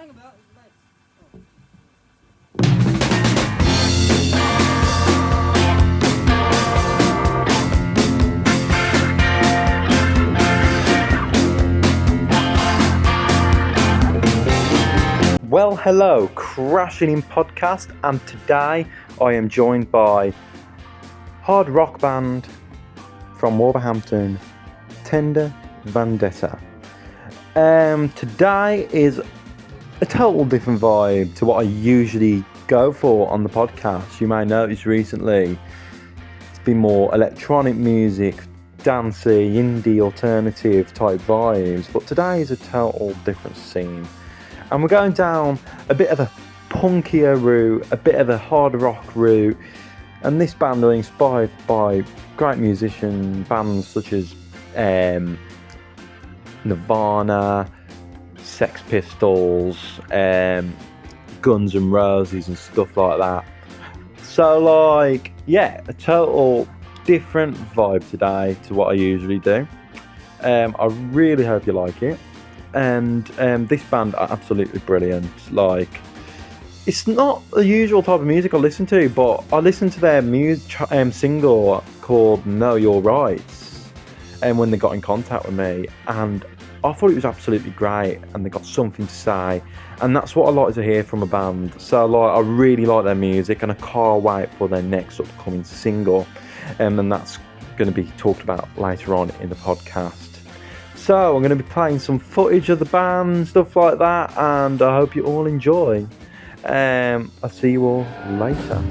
hang about. Well, hello, Crashing In Podcast, and today I am joined by hard rock band from Wolverhampton, Tender Vendetta. Today is a total different vibe to what I usually go for on the podcast. You may notice recently it's been more electronic music, dancey, indie, alternative type vibes, but today is a total different scene. And we're going down a bit of a punkier route, a bit of a hard rock route. And this band are inspired by great bands such as Nirvana, Sex Pistols, Guns N' Roses and stuff like that. So a total different vibe today to what I usually do. I really hope you like it. And this band are absolutely brilliant. It's not the usual type of music I listen to, but I listened to their single called Know Your Rights, and when they got in contact with me, and I thought it was absolutely great, and they got something to say, and that's what I like to hear from a band. So I really like their music, and I can't wait for their next upcoming single, and that's going to be talked about later on in the podcast. So I'm going to be playing some footage of the band, stuff like that, and I hope you all enjoy. I'll see you all later.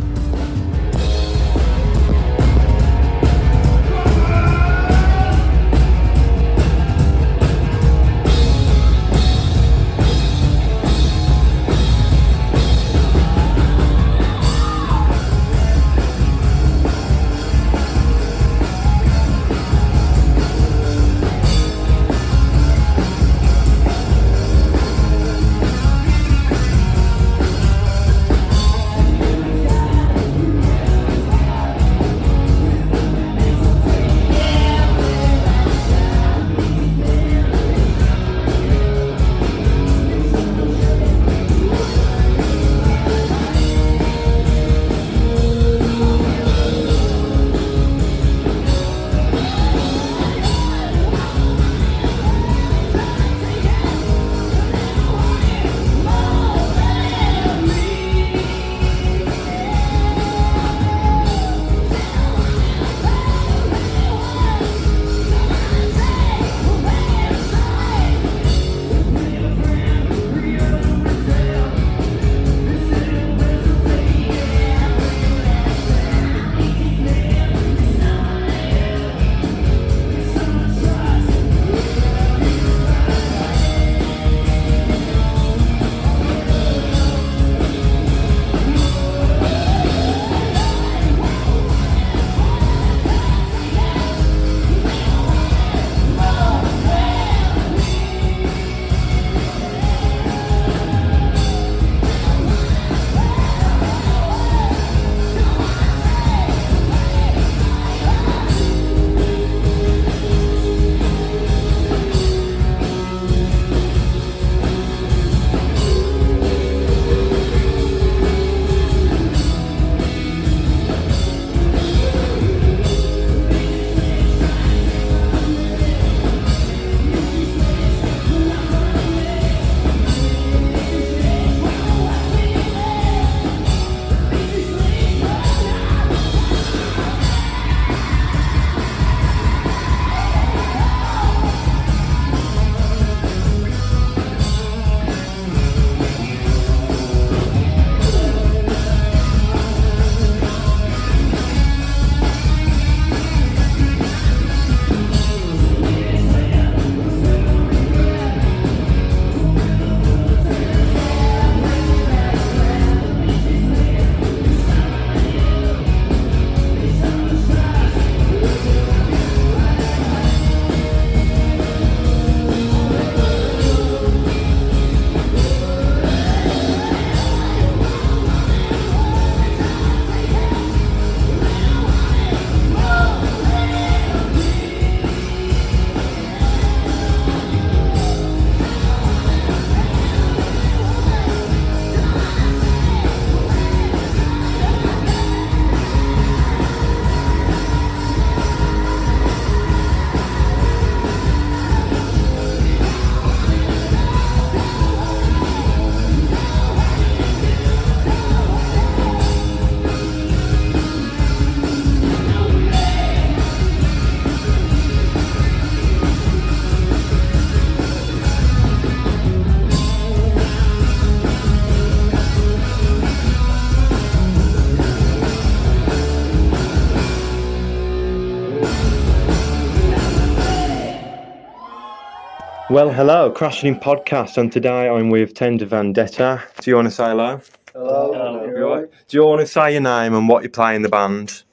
Well, hello, Crashing In Podcast, and today I'm with Tender Vendetta. Do you want to say hello? Hello. You all right? Do you want to say your name and what you play in the band?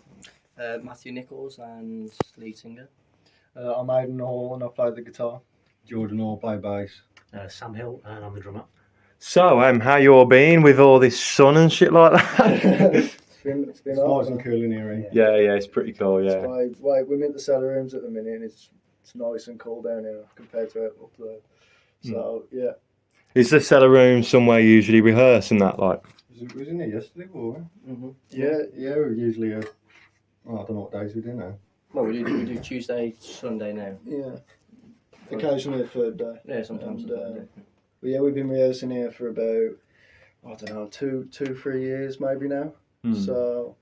Matthew Nichols and lead singer. I'm Aidan Hall and I play the guitar. Jordan Hall, play bass. Sam Hill, and I'm the drummer. So, how you all been with all this sun and shit like that? It's been Nice and cool in here. yeah, it's pretty cool, yeah. we're in the cellar rooms at the minute and it's nice and cool down here compared to up there. So, yeah. Is the cellar room somewhere you usually rehearse and that, like? Was in here yesterday, were we? Mm-hmm. Yeah, we're usually, I don't know what days we do now. Well, we do Tuesday, Sunday now. Yeah. Occasionally a third day. Yeah, sometimes. But yeah, we've been rehearsing here for about, I don't know, 3 years maybe now. So,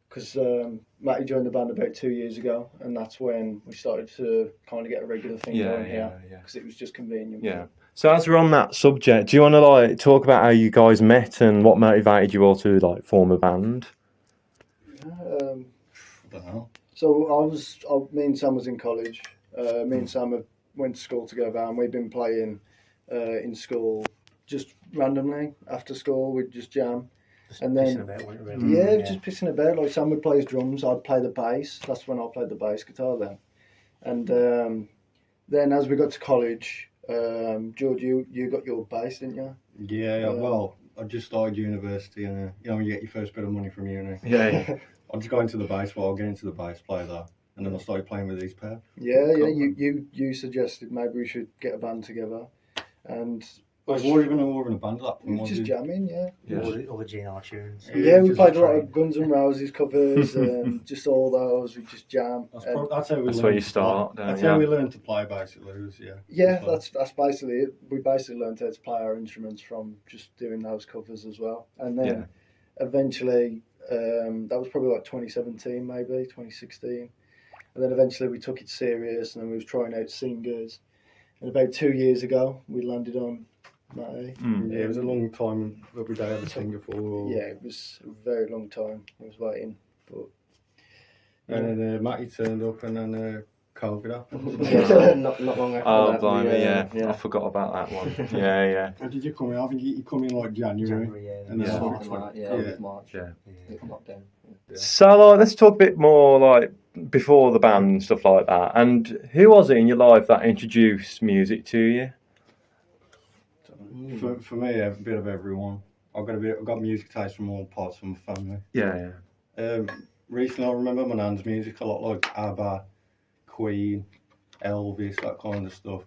because Matty joined the band about 2 years ago, and that's when we started to kind of get a regular thing going here, because it was just convenient. Yeah. So as we're on that subject, do you want to talk about how you guys met and what motivated you all to form a band? I don't know. So me and Sam was in college. Me and Sam went to school together, and we've been playing in school just randomly after school. We'd just jam. Just and then, pissing about, weren't it, really? just pissing about. Like Sam would play his drums, I'd play the bass. That's when I played the bass guitar then. And then as we got to college, George, you got your bass, didn't you? Yeah, well, I just started university, and when you get your first bit of money from uni. Yeah. I just got into the bass, I'll get into the bass, play that, and then I started playing with these pair. Yeah. You suggested maybe we should get a band together, and I was even a band at that we point. were just jamming, yeah. All the GNR tunes. Yeah, we played a lot of Guns N' Roses covers and just all those. We just jam. That's how we That's learned where you to start. play. That's how we learned to play, basically. Yeah, that's basically it. We basically learned how to play our instruments from just doing those covers as well. And then eventually, that was probably like 2017, maybe 2016. And then eventually we took it serious, and then we was trying out singers. And about 2 years ago, we landed on Matty. Yeah, it was a long time every day I had a singer for. Yeah, it was a very long time. I was waiting, but. And then Matty turned up, and then COVID happened. Yeah, not long after Oh, that. blimey, yeah. I forgot about that one. Yeah. How did you come in? I think you come in like January. And Yeah. March. Yeah. Lockdown. So let's talk a bit more before the band and stuff like that. And who was it in your life that introduced music to you? For me, a bit of everyone. I've got music taste from all parts of my family. Yeah. Recently, I remember my nan's music a lot, like ABBA, Queen, Elvis, that kind of stuff.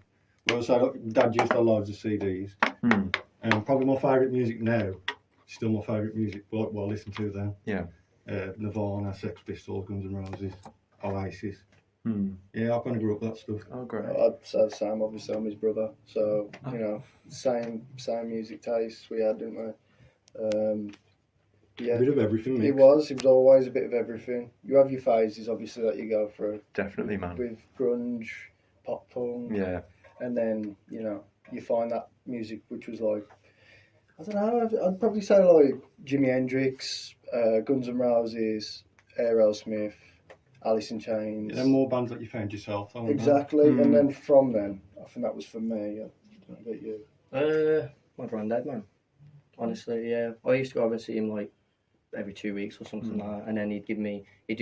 But also, Dad used to have loads of CDs. And probably my favourite music now, still my favourite music, what I listen to then. Yeah. Nirvana, Sex Pistols, Guns N' Roses, Oasis. Yeah, I kind of grew up with that stuff. Oh, great. I'd say Sam, obviously I'm his brother, so same music taste we had, didn't we? Yeah, A bit of everything. it was always a bit of everything. You have your phases, obviously, that you go through Definitely, man. with grunge, pop punk, Yeah. and then you find that music which was like, I don't know, I'd probably say like Jimi Hendrix, Guns N' Roses, Aerosmith, Alice in Chains. Yeah, more bands that you found yourself. Exactly, and then from then, I think that was for me. I don't know about you. My granddad, man. Honestly, yeah. I used to go over and see him like every 2 weeks or something like that, and then he'd do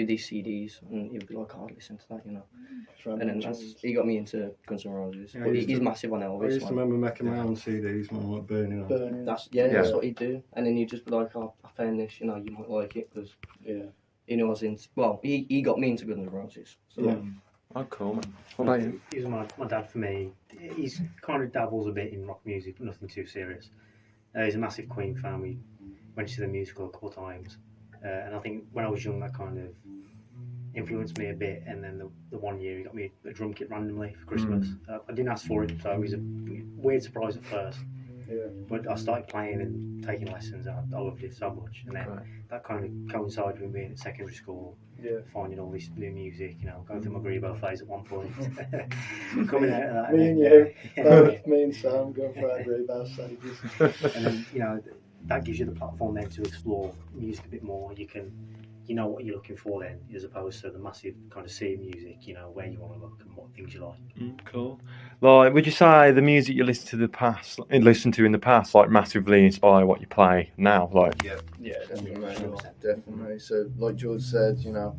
these CDs, and he'd be like, "Oh, listen to that," And then he got me into Guns N' Roses. Yeah, But he's massive on Elvis. I used to remember making my own CDs, man, like burning them. That's what he'd do, and then you'd just be like, "Oh, I found this, you might like it," because he knows he got me into Guns N' Roses. So Oh, cool, man. What about you? He was my dad for me. He's kind of dabbles a bit in rock music, but nothing too serious. He's a massive Queen fan. We went to the musical a couple of times, and I think when I was young, that kind of influenced me a bit. And then the one year he got me a drum kit randomly for Christmas. I didn't ask for it, so it was a weird surprise at first. Yeah. But I started playing and taking lessons, and I loved it so much. And then that kind of coincided with me in secondary school, finding all this new music, going through my Grebo phase at one point. Coming out of that. Me and Sam going for our Grebo stages. And then, that gives you the platform then to explore music a bit more. You can you know what you're looking for then, as opposed to the massive kind of sea music. You know where you want to look and what things you like. Cool. Like, would you say the music you listened to in the past, like, massively inspire what you play now? Like, Yeah, definitely, 100%. definitely. So, like George said, you know,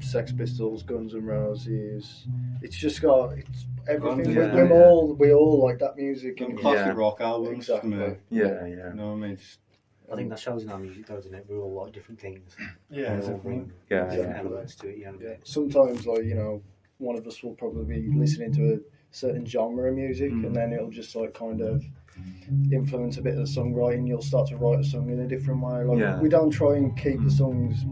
Sex Pistols, Guns N' Roses. It's just got everything. Yeah, We all like that music. Them And classic Yeah. rock albums to me. exactly. yeah. You know what I mean? Just, I think that shows in our music, doesn't it? We all like different things. yeah, We all definitely. bring Yeah, different yeah. elements to it. Yeah. Sometimes, like, you know, one of us will probably be listening to a certain genre of music, and then it'll just like kind of influence a bit of the songwriting. You'll start to write a song in a different way. Like, Yeah. we don't try and keep the songs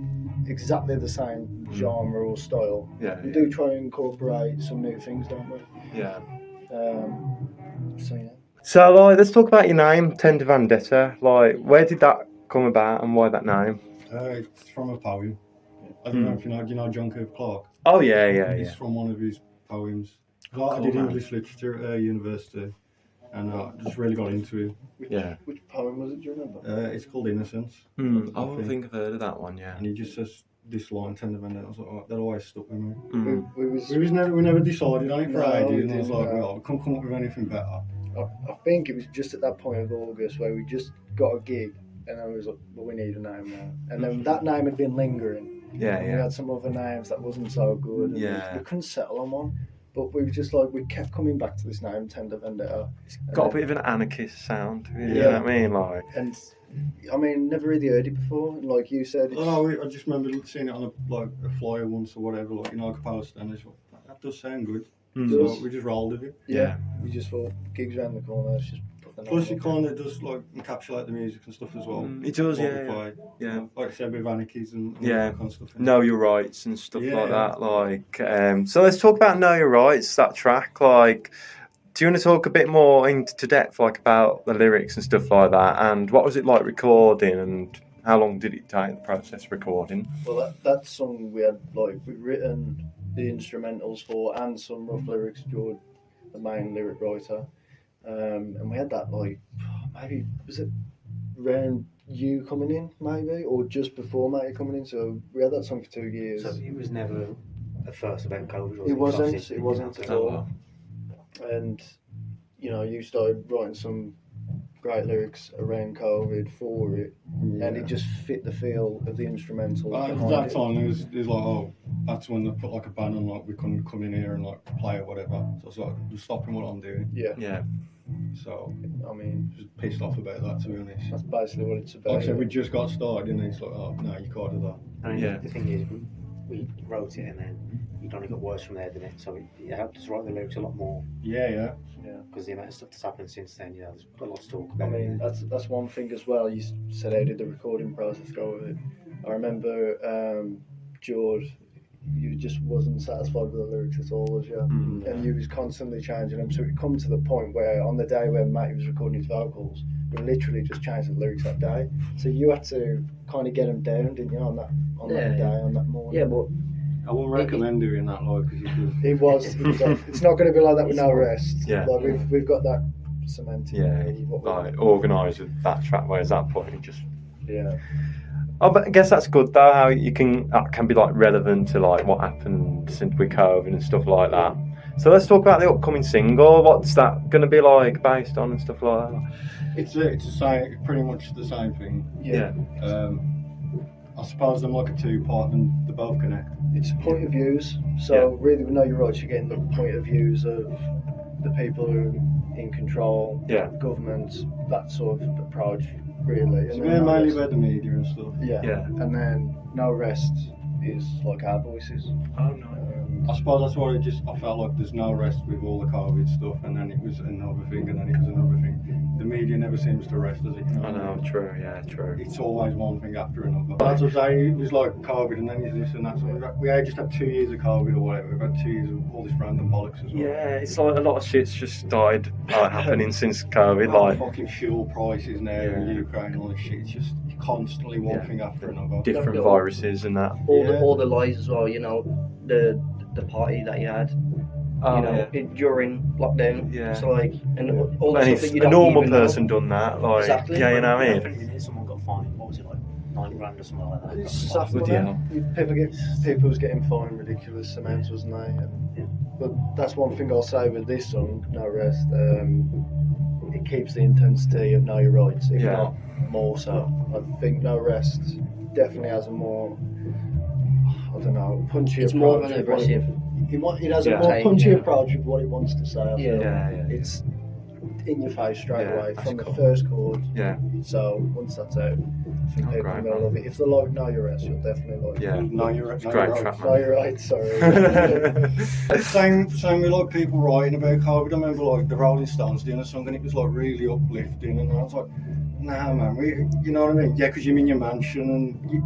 exactly the same genre or style. Yeah. We do try and incorporate some new things, don't we? Yeah. So yeah. So, like, let's talk about your name, Tender Vendetta. Like, where did that come about and why that name? It's from a poem. I don't know if you know. Do you know John Cooper Clarke? Oh, yeah. It's from one of his poems. I did man. English literature at university, and I just really got into it. Which poem was it? Do you remember? It's called Innocence, I think I've heard of that one, yeah. and he just says this line, Tender Vendetta. I was like, oh, that always stuck with me. We We never decided on it for No, ages, we and I was didn't, like, no. well, we can't come up with anything better. I think it was just at that point of August where we just got a gig, and I was like, well, we need a name now. And then that name had been lingering. Yeah, And we had some other names that wasn't so good. And Yeah. we couldn't settle on one. But we were just like, we kept coming back to this name, Tender Vendetta. It's got a bit of an anarchist sound, you know Yeah. what I mean? Like, And I mean, never really heard it before. And like you said, it's, I just remember seeing it on a flyer once or whatever, like, you know, like a power stand. I just thought, that does sound good. So we just rolled with it. yeah, we just thought gigs around the corner. Let's just put the name Plus, on. it kind of does like encapsulate the music and stuff as well. It does, What we yeah. play. Yeah. Like I said, with anarchies and all Yeah. that kind of stuff. Know Your Rights and stuff Yeah. like that. Like, so let's talk about Know Your Rights, that track. Like, do you want to talk a bit more into depth, like, about the lyrics and stuff like that? And what was it like recording, and how long did it take, the process of recording? Well, that song we'd written the instrumentals for and some rough lyrics. George, the main lyric writer, and we had that like maybe was it around you coming in maybe or just before Matty coming in. So we had that song for 2 years. So it was never at first about COVID. Was It wasn't. Obviously, It wasn't at all. And you know, you started writing some great lyrics around COVID for it, and it just fit the feel of the instrumental. At behind that it. time, it was like, oh, that's when they put like a ban on, like we couldn't come in here and like play or whatever. So I was like, just stopping what I'm doing. Yeah, Yeah. So I mean, just pissed off about that, to be honest. that's basically what it's about. Like I said, we just got started, and it's like, oh no, you can't do that. I mean, Yeah. the thing is, we wrote it and then it only got worse from there, didn't it? So it helped us write the lyrics a lot more Yeah. because the amount of stuff that's happened since then, there's a lot to talk I about. mean, that's one thing as well. You said how did the recording process go with it? I remember George, you just wasn't satisfied with the lyrics at all, was you? And you was constantly changing them. So it come to the point where on the day when Matty was recording his vocals, we literally just changed the lyrics that day. So you had to kind of get them down, didn't you, on that day, on that morning? Yeah, but I wouldn't recommend doing that, like, because It was like, it's not going to be like that with No Rest. Yeah. Like we've got that cemented. Yeah, What we- like, organised with that track, whereas that point, it just... yeah. Oh, but I guess that's good though. How that can be like relevant to like what happened since we COVID and stuff like that. So let's talk about the upcoming single. What's that going to be like, based on and stuff like that? it's the same, pretty much the same thing. Yeah. I suppose I'm like a two-part, and they both connect. It's point of views. So really, we know you're right. You're getting the point of views of the people who are in control, Yeah. government, that sort of approach, really. It's And then mainly No about the media and stuff. Rest- yeah. Yeah. And then No Rest is like our voices. Oh no. I suppose that's why I felt like there's no rest with all the COVID stuff, and then it was another thing, and then it was another thing. The media never seems to rest, does it? You know I what I know. mean? True. Yeah. True. It's always one thing after another. That's what I'm saying, it was like COVID, and then it's this and that. So we had just had 2 years of COVID or whatever. We've had 2 years of all this random bollocks as well. Yeah, it's like a lot of shit's just started happening since COVID. Like Like fucking fuel prices now in Yeah. Ukraine and all this shit. It's just constantly one Yeah. thing after another. different viruses and that. all the lies as well. You know, the party that you had. Oh, You know, during lockdown. Yeah. So like, and all the And stuff it's that you a don't normal even know. person done that, like, Exactly. yeah, you know what I mean? Someone got fined. What was it like? 90 grand or something like that. It's That's soft Bloody money. hell. People was getting fined ridiculous amounts, wasn't they? But that's one thing I'll say with this song, No Rest. It keeps the intensity of Know Your Rights, if Yeah. not more so. I think No Rest definitely has a more, I don't know, punchy It's approach. more of an with what aggressive. It has a Yeah. more Take, punchy yeah. approach with what it wants to say. I feel. Yeah. It's in your face straight Yeah, away that's from the cool. first chord. Yeah. So once that's out, I think Oh, people great, are gonna man. love it. If they like Know Your Rest, you'll definitely like it. Yeah. No, you're It's a great track, Know Your Rights, sorry. Same with like people writing about COVID. I remember like the Rolling Stones doing a song and it was like really uplifting, and I was like, nah, man, you know what I mean? Yeah, because you're in your mansion and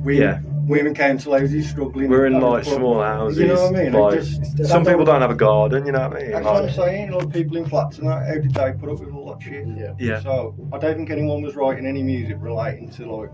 we're in council houses struggling. We're in having like fun. small houses. You know what I mean? Like, Just- some people don't have a garden, you know what I mean? That's what I'm Like, saying. Like people in flats and that, how did they put up with all that shit? Yeah. Yeah. So I don't think anyone was writing any music relating to like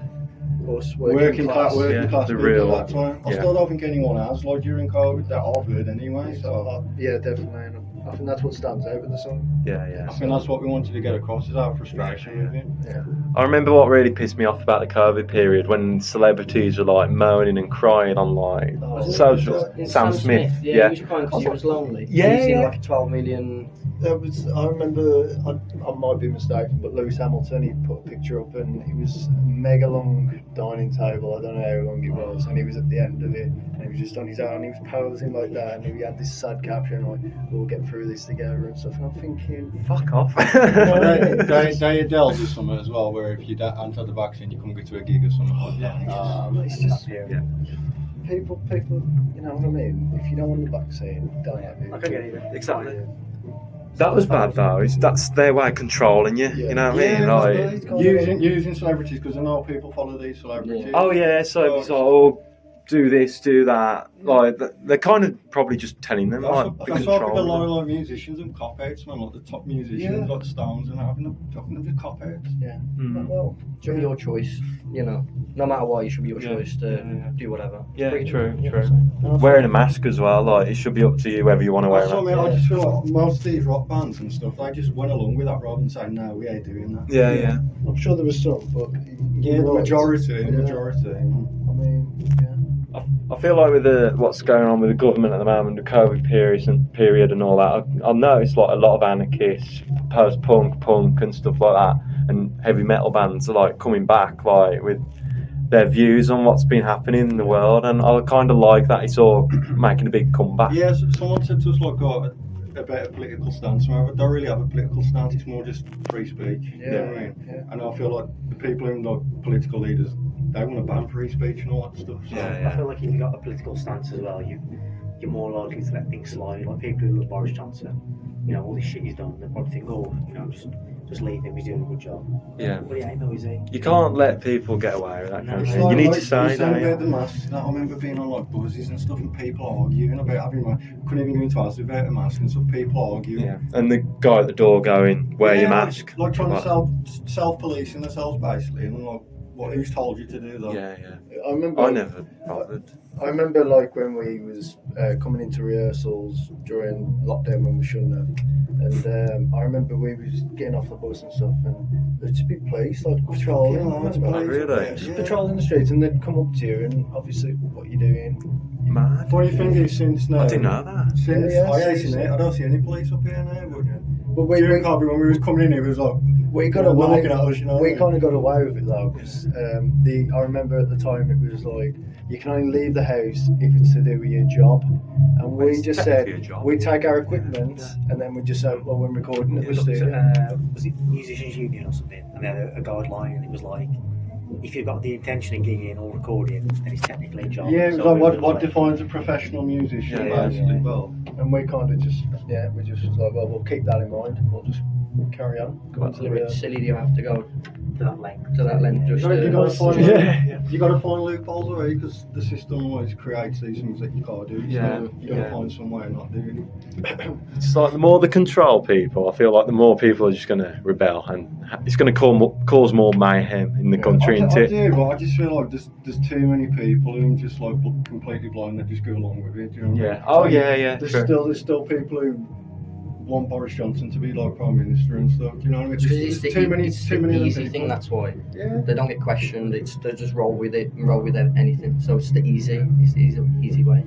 Us, working class Yeah, the people real- at that time. I yeah. still don't think anyone has like during COVID that I've heard anyway. So Yeah, definitely. And I think that's what stands out with the song. yeah. I think that's what we wanted to get across is our frustration with it. I remember what really pissed me off about the COVID period when celebrities were like moaning and crying on like Wasn't it socials. with, Sam Smith. Yeah, Yeah. he was crying because he was lonely. Yeah, And he's in yeah. like a 12 million. I remember, I might be mistaken, but Lewis Hamilton, he put a picture up and it was a mega long dining table. I don't know how long it was, and he was at the end of it, and he was just on his own. He was posing like that, and he had this sad caption like, "We'll get through this together" and stuff. And I'm thinking, Fuck off. They Adele do something as well, where if you don't enter the vaccine, you can't go to a gig or something like that. it's just Yeah. people, you know what I mean? If you don't want the vaccine, don't have it. I can get it. Exactly. That was bad though. That's their way of controlling you. You know what I mean? Like, Using celebrities because I know people follow these celebrities. oh yeah, so it's like, oh, do this, do that. Like they're kind of probably just telling them like be That's why I think a lot controlling of them. like musicians and cop outs, man, like the top musicians, like the Stones, and having them just cop outs. Mm. Well, It should be your choice, you know. No matter what, it should be your Yeah. choice to Yeah. do whatever. Yeah, Freedom, true, you know, true. so. Wearing a mask as well. Like it should be up to you whether you want to wear That's a what I mask. mean. I just feel like most of these rock bands and stuff, they just went along with that rather than saying, no, we ain't doing that. Yeah. I'm sure there was some, but Yeah, the majority. Yeah. Mm. I mean, yeah. I feel like with what's going on with the government at the moment, the COVID period and all that, I've noticed like a lot of anarchists, post-punk, punk and stuff like that, and heavy metal bands are like coming back like with their views on what's been happening in the world, and I kind of like that it's all making a big comeback. Yeah, someone said to us like a better political stance. I don't really have a political stance. It's more just free speech. You know what I mean? Yeah. And I feel like the people in like political leaders, they want to ban free speech and all that stuff. So. I feel like if you've got a political stance as well, you're more likely to let things slide. Like people who love Boris Johnson, you know, all this shit he's done, they probably think, oh, you know, just leave him, he's doing a good job. Yeah. But he ain't though, is he? You can't let people get away with that kind of It's thing. like, You need like, to say, you don't about you? the masks. I remember being on like buzzes and stuff, and people arguing about having like couldn't even go into houses without a mask and stuff. People arguing. Yeah. And the guy at the door going, wear your mask. Like trying Like- to self-policing themselves basically, and like, what? Who's told you to do that? Yeah. I remember. I never bothered. I remember like when we was coming into rehearsals during lockdown when we shouldn't have, and I remember we was getting off the bus and stuff, and there'd just be police like patrolling, Really? just patrolling the streets, and they'd come up to you and obviously what you're doing. Mad. Funny thing is, since now, I didn't know that. since Yeah, I ain't since- seen it, I don't see any police up here now. But But during COVID, when we was coming in, it was like we got they're away. looking at us, you know. We kind of got away with it though, because I remember at the time it was like you can only leave the house if it's to do with your job, and we It's just technically said a job. we take our equipment and then we just said, well, we're recording at We the looked studio. at, was it Musicians Union or something? And they had a guideline, and it was like, if you've got the intention of gigging or recording, then it's technically a job. Yeah, it was So like we what were defines a professional musician, Yeah, basically. yeah. Well, And we kind of just, we just was like, well, we'll keep that in mind. We'll just carry on. Go But into a the bit silly do you have to go to that length. to that length just you gotta find Yeah. you gotta find loopholes already because the system always creates these things that you can't do. Yeah, So you gotta yeah. find some way of not doing it. It's like the more they control people, I feel like the more people are just going to rebel, and it's going to cause more mayhem in the country. I Into do, but I just feel like there's too many people who are just like completely blind that just go along with it. Do you know what I mean? yeah. Oh yeah. There's True. still people who want Boris Johnson to be like Prime Minister and stuff. Do you know what I mean? It's There's too many it's of them easy people. thing. That's why Yeah. they don't get questioned. They just roll with it and roll with anything. So it's the easy way.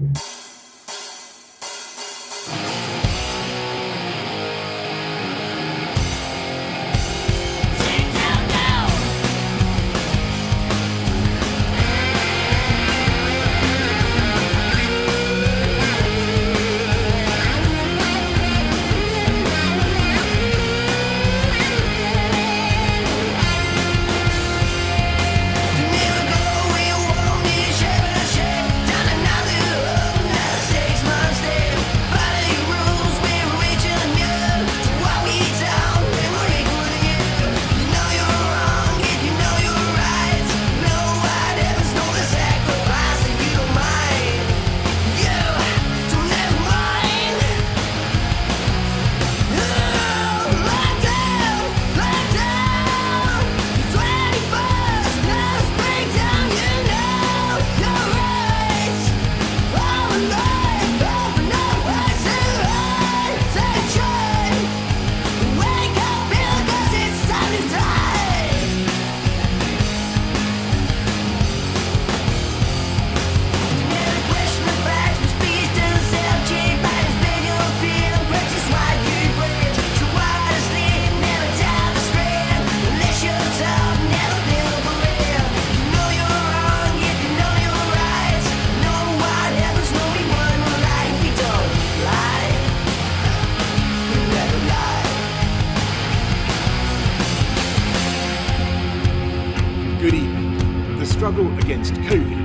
Good evening. The struggle against COVID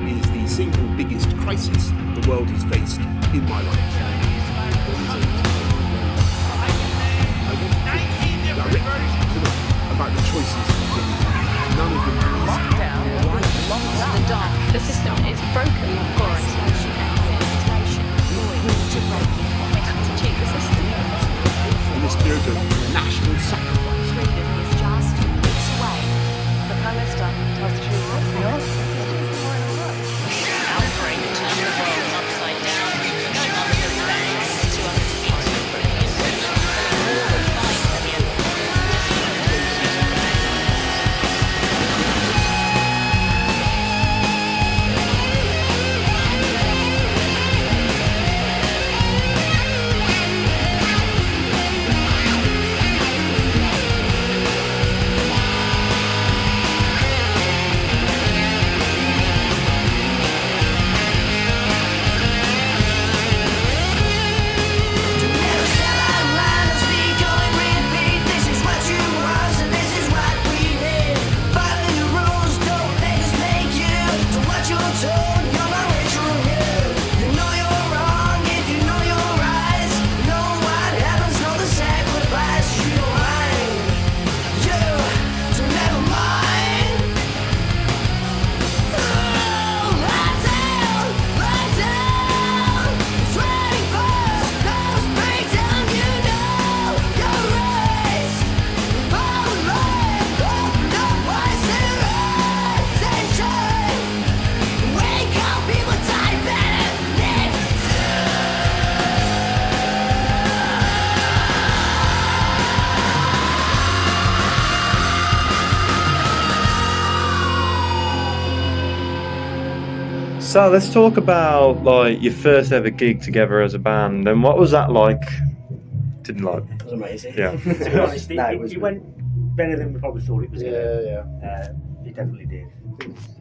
is the single biggest crisis the world has faced in my lifetime. I want to direct to them about the choices they make. None of them are Lockdown belongs to the dark. The system is broken. Quarantine and ventilation. We have to cheat the system. in the spirit of national sacrifice. Freedom is just weeks away. The Prime Minister tells the truth. Outbreak turned the world upside down. No longer thanks to us people putting in all the fight at the end. So let's talk about like your first ever gig together as a band, and what was that like? Didn't like. It was amazing. Yeah. To be honest, No, it it was went better than we probably thought it was going to. Yeah. It definitely did.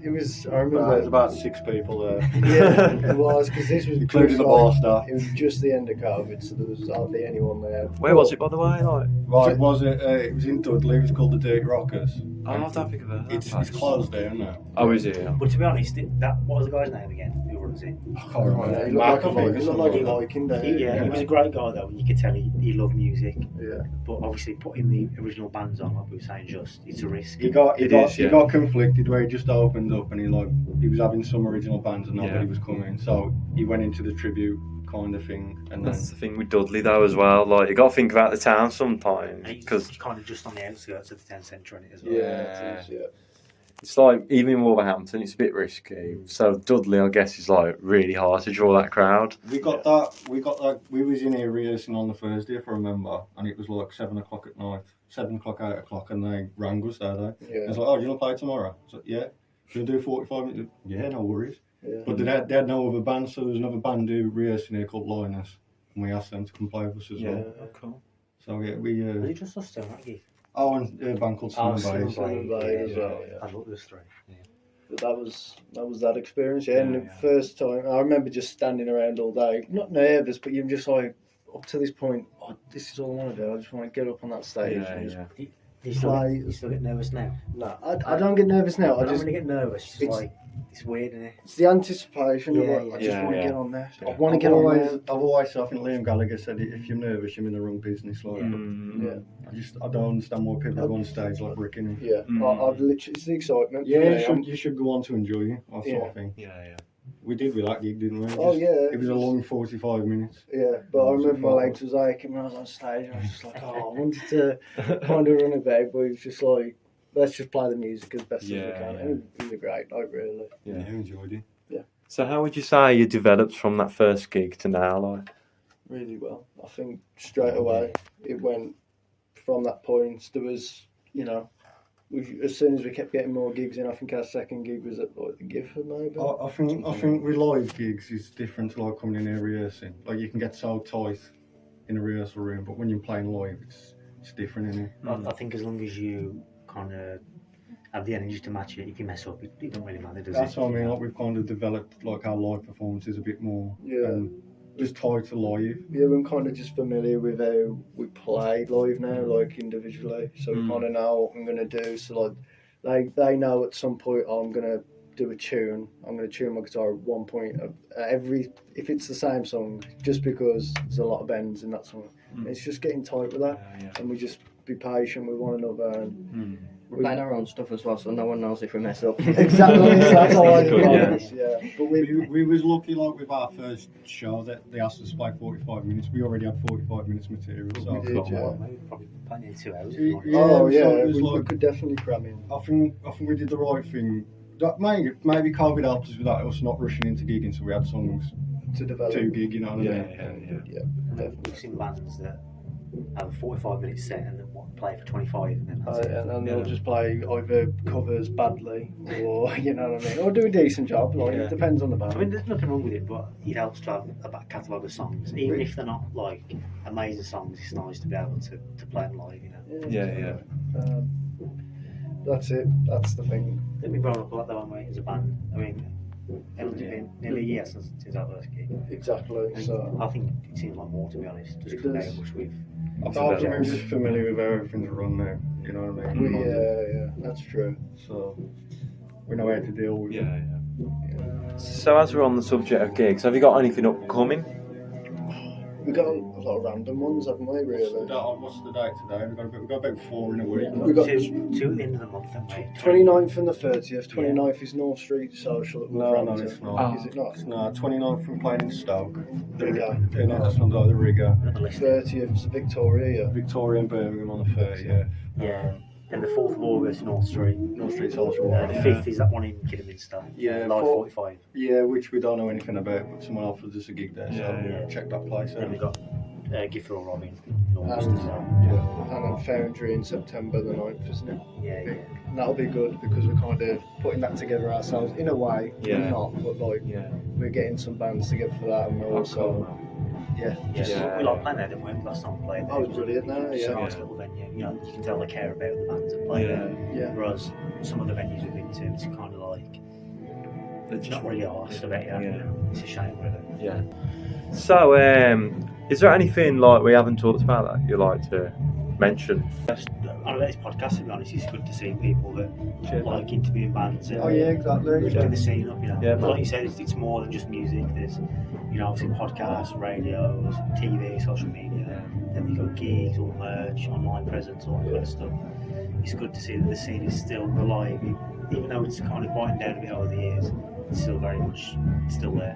It was. I There's remember. about 6 people there, Yeah, it was because this was including just the like- bar staff. It was just the end of COVID, so there was hardly anyone there. Where was it, by the way? Like, Right, was it? It was in Dudley. It was called the Dirty Rockers. I don't think of it. It's closed down now. Oh, is it? Yeah. But to be honest, what was the guy's name again? Who runs it? I can't remember. Yeah, he looked like a McAvoy or Viking. He looked like a something. Viking, didn't he? He was a great guy though, and you could tell he loved music. Yeah. But obviously, putting the original bands on, like we were saying, it's a risk. He got Yeah. conflicted where he just opened up and he was having some original bands and nobody Yeah. was coming, so he went into the tribute kind of thing, and then That's the thing with Dudley though as well. Like you got to think about the town sometimes And because it's kind of just on the outskirts of the town centre in it as well. Yeah. It is, yeah. it's like even in Wolverhampton, it's a bit risky. So Dudley, I guess, is like really hard to draw that crowd. We got that. We was in here rehearsing on the Thursday, if I remember, and it was like 7 o'clock at night, 7 o'clock, 8 o'clock, and they rang us there. Yeah. I was like, "Oh, do you want to play tomorrow?" I was like, "Yeah." "Do you want to do 45 minutes?" "Yeah, no worries." Yeah. But they had no other band, so there was another band who rehearsing here called Linus, and we asked them to come play with us as well. Cool. So yeah, we. Was it just us two, that gig? Oh, and a band called Cinnamon Bays. Cinnamon Bays as well, yeah. I thought there was 3. Yeah. But that was that experience, yeah. And the first time, I remember just standing around all day, not nervous, but you're just like, up to this point, oh, this is all I want to do. I just want to get up on that stage. and just Do you still get nervous now? No, I don't get nervous now. I don't really get nervous. It's like, it's weird, isn't it? It's the anticipation of Yeah, like, I just yeah. want to Yeah. get on there. Yeah. I want to get on there. I've always said, I think Liam Gallagher said, if you're nervous, you're in the wrong business. Like, Yeah, I don't understand why people go on stage like bricking. yeah. I've literally, it's the excitement. Yeah, for me. you should go on to enjoy it. That sort of thing. Yeah. We did with that gig, didn't we? Oh, yeah. It was a long 45 minutes. Yeah, but I remember my legs was aching when I was on stage, and I was just like, oh, I wanted to kind of run about, but it was just like, let's just play the music as best as we can. And it was a great night, really. Yeah, I enjoyed it. Yeah. So how would you say you developed from that first gig to now? Like, Really well. I think straight away it went from that point. There was, as soon as we kept getting more gigs in, I think our second gig was at like the Gifford maybe. I think with live gigs is different to like coming in here rehearsing. Like you can get so tight in a rehearsal room, but when you're playing live, it's different, isn't it? I think as long as you kind of have the energy to match it, if you mess up, it doesn't really matter, does That's it? what I mean. Like we've kind of developed like our live performances a bit more. Yeah. And just tied to live. Yeah, we're kind of just familiar with how we play live now, like individually. So we kind of know what I'm going to do. So like, they know at some point, oh, I'm going to do a tune. I'm going to tune my guitar at one point of if it's the same song, just because there's a lot of bends in that song. It's just getting tight with that, and we just be patient with one another. And we're playing our own stuff as well, so no one knows if we mess up. Exactly, that's how I do Yeah. it. Yeah, but We was lucky, like with our first show, that they asked us to play 45 minutes. We already had 45 minutes material, so We did, yeah. Maybe probably playing in 2 hours. Yeah. Oh yeah, so it was we like- could definitely cram in. I think we did the right thing. That maybe COVID helped us with that, us not rushing into gigging, so we had songs To develop. to gig, you know what I mean? Definitely. We've seen bands that have a 45-minute set and then play for 25, and then that's it. And then they'll just play either covers badly, or you know what I mean, or do a decent job. Like it depends on the band. I mean, there's nothing wrong with it, but it helps to have a back catalogue of songs, even if they're not like amazing songs. It's nice to be able to play them live, you know. Yeah. That's it. That's the thing. I think we've grown up a lot though, haven't we, as a band? I mean, it's been nearly a year since our first gig. Exactly. So I think it seems like more, to be honest, just It because does. how much we've. We're just familiar with how everything's run now, you know what I mean? yeah, that's true. So we know how to deal with it. So as we're on the subject of gigs, have you got anything upcoming? We got a lot of random ones, haven't we? Really. What's the date today? We've got about 4 in a week. We got two at the end of the month, haven't we? 29th and the 30th. 29th is North Street Social at No, Wolverhampton. it's not. Is it not? It's not. 29th from playing in Stoke. Okay. The next one's like the Rigger. Another list. 30th is Victoria. Yeah. Victoria and Birmingham on the 30th. Yeah. And the 4th of August, North Street. North Street Social. The 5th is that one in Kidderminster. Yeah, Live 45. Yeah, which we don't know anything about, but someone offered us a gig there, so Yeah. check that place Then out. we've got Gifford or Robin in August And, as well. and then Foundry in September the 9th, isn't it? Yeah. And that'll be good because we're kind of putting that together ourselves in a way. Yeah. We're not, but like we're getting some bands together for that, and we're also Yeah, we like playing there, didn't we? Last time we played there. Oh, it was brilliant there, It's a yeah. nice little venue. You know, you can tell they care about the bands that play there. Yeah. Whereas some of the venues we've been to, it's kind of like it's not really arsed about it. You know? It's a shame, really. Yeah. So, is there anything like we haven't talked about that you'd like to mention? On this podcast, to be honest, it's good to see people that like interviewing bands and Oh yeah, exactly. lifting the scene up. You know, Yeah, like you said, it's more than just music. There's, you know, obviously podcasts, radios, TV, social media. Then you got gigs, all merch, online presence, all that kind of stuff. It's good to see that the scene is still alive, even though it's kind of quieting down a bit over the years. It's still very much still there.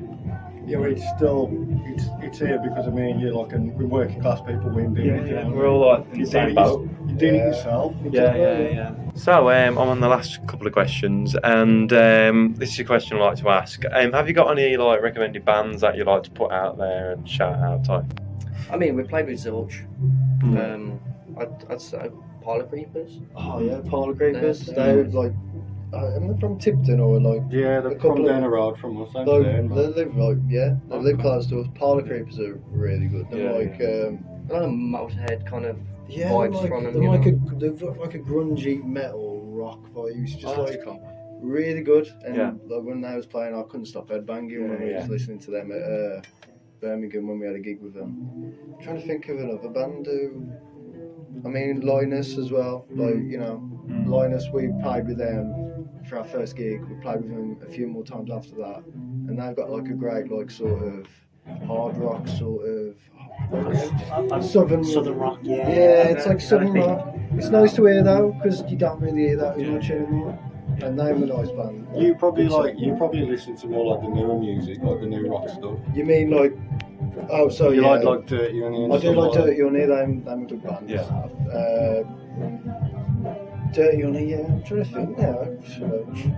Yeah, well, it's here because I mean, you're like, we're working class people, we're doing it. We're all like in the You same do it- boat. You You're doing it yourself. Yeah. So I'm on the last couple of questions, and this is a question I like to ask. Have you got any like recommended bands that you like to put out there and shout out to? I mean, we played with Zilch. I'd say Parlour Creepers. Oh yeah, Parlour Creepers. Yeah. They're like, am they from Tipton or like? Yeah, they're A couple from of- down the road from us. They I'm live like they live close to us. Parlour Creepers are really good. They're Yeah, like Kind of Motorhead kind of yeah, vibes like, from them. they're You like know? they've got like a grungy metal rock vibes, just Oh, that's like cool. really good. And Yeah. like when I was playing, I couldn't stop headbanging when we was listening to them at Birmingham when we had a gig with them. I'm trying to think of another band who, I mean, Linus as well. Like Linus, we played with them for our first gig. We played with them a few more times after that, and they've got like a great like sort of hard rock sort of. Southern rock, yeah. Yeah, it's like southern rock. It's nice to hear though, because you don't really hear that as much anymore. And they're a nice band. You probably listen to more like the newer music, like the new rock stuff. You mean like? Oh, so You yeah. like Dirty Honey and I do stuff like that? Dirty Honey. Them a good band. Yeah. Dirty Honey. Yeah, I'm trying to think now. Actually.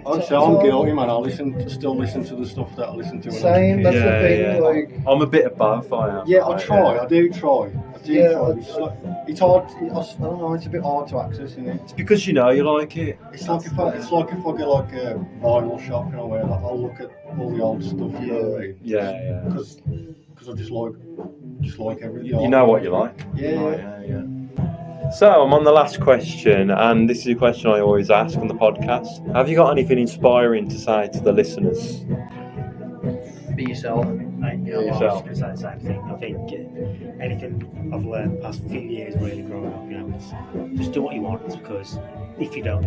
Honestly, I'm guilty, man. I still listen to the stuff that I listened to when Same. I was That's a kid. the thing. yeah. Like. I'm a bit above. I am. Yeah, I Like, try. I do try. Yeah, It's hard. I don't know. It's a bit hard to access, isn't it? It's because you know you like it. It's like if I get like a vinyl shop and I'll look at all the old stuff. You know what I mean? Yeah. Because I just like everything. You know what you like. Yeah. Yeah. So I'm on the last question, and this is a question I always ask on the podcast. Have you got anything inspiring to say to the listeners? Be yourself. I was yourself. just going to say the same thing. I think anything I've learned the past few years really growing up, it's just do what you want, because if you don't,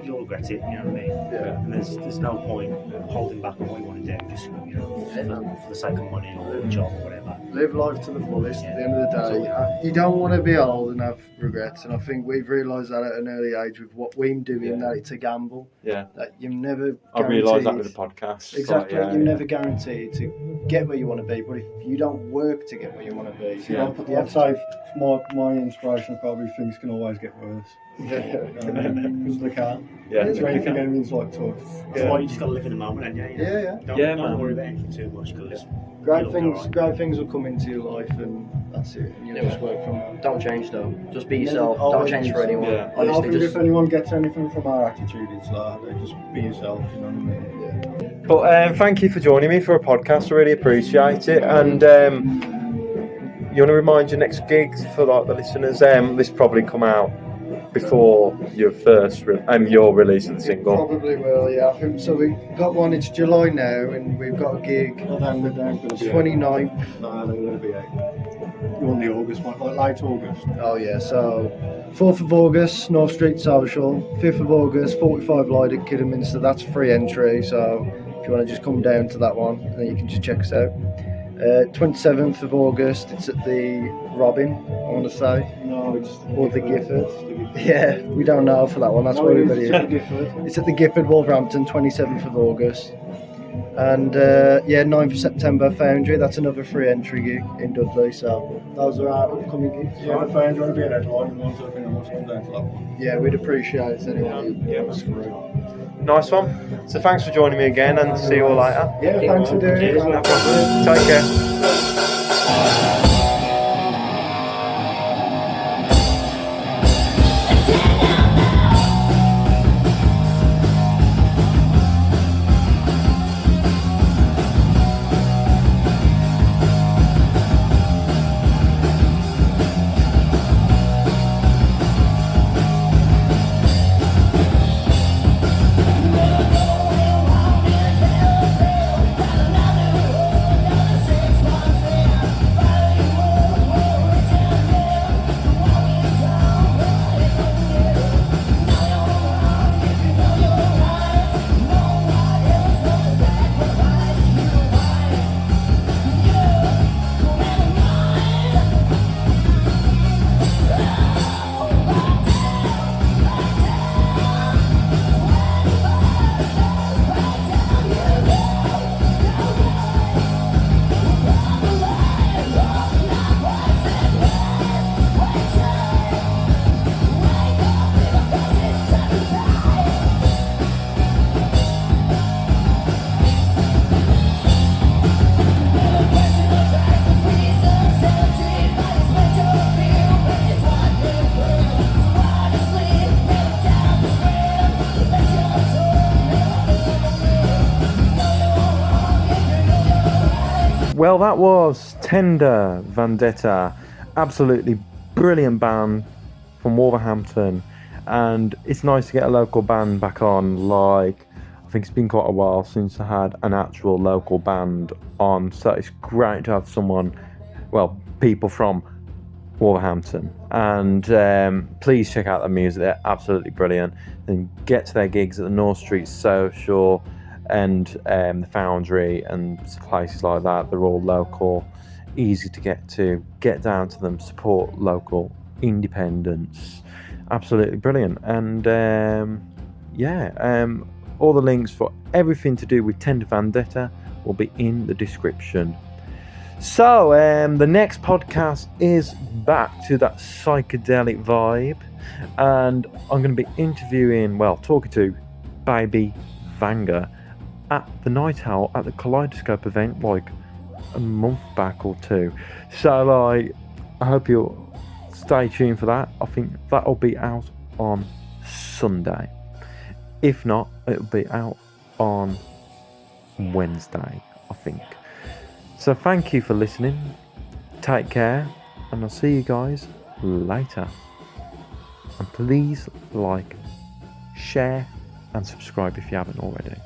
you'll regret it, you know what I mean? Yeah. And there's no point holding back on what you want to do, just for the sake of money or a job or whatever. Live life to the fullest. At the end of the day, you don't want to be old and have regrets. And I think we've realised that at an early age with what we're doing, that it's a gamble. Yeah. That you're never. I realised that guaranteed- with the podcast. Exactly, Like, you're never guaranteed to get where you want to be, but if you don't work to get where you want to be, Yeah. I'd say my inspiration probably things can always get worse. Because they can. Yeah. It's anything anything's like tough. That's why you just got to live in the moment, and Don't Yeah, man. worry about anything too much, because great things will come into your life, and that's it. And you'll just work from there. Don't change though. Just be yourself. Never- Don't always change be for anyone. yourself. And I Honestly, think just if anyone gets anything from our attitude, it's that they just be yourself. You know what I mean? But thank you for joining me for a podcast. I really appreciate it. And you want to remind your next gigs for like the listeners? This probably come out before your first your release of the single. Probably will, yeah. I think so. We've got one. It's July now, and we've got a gig. November, they're going to be 29th. No, they're going to be you want the August one, like late August. Oh yeah, so 4th of August, North Street, Social. 5th of August, 45 Light at Kidderminster. That's free entry, so if you want to just come down to that one, then you can just check us out. 27th of August, it's at the Robin, I want to say. No, it's Or the Gifford. Yeah, we don't know for that one, that's what everybody is. It's at the Gifford, Wolverhampton, 27th of August. And 9th of September, Foundry, that's another free entry gig in Dudley, so those are our upcoming gigs. Yeah, the fans want to be an headline and ones that have been come down to that one. Yeah, we'd appreciate it anyway. Nice one. So thanks for joining me again, and see you all later. Yeah, thanks for doing it. No problem. Take care. Well, that was Tender Vendetta. Absolutely brilliant band from Wolverhampton. And it's nice to get a local band back on. Like, I think it's been quite a while since I had an actual local band on. So it's great to have someone, well, people from Wolverhampton. And please check out their music. They're absolutely brilliant. And get to their gigs at the North Street Social and the Foundry and places like that. They're all local, easy to get to. Get down to them, support local independence. Absolutely brilliant. And all the links for everything to do with Tender Vendetta will be in the description. So the next podcast is back to that psychedelic vibe, and I'm going to be talking to Baby Vanga at the Night Owl at the Kaleidoscope event like a month back or two. So I hope you'll stay tuned for that. I think that'll be out on Sunday. If not, it'll be out on Wednesday, I think. So thank you for listening. Take care, and I'll see you guys later. And please like, share, and subscribe if you haven't already.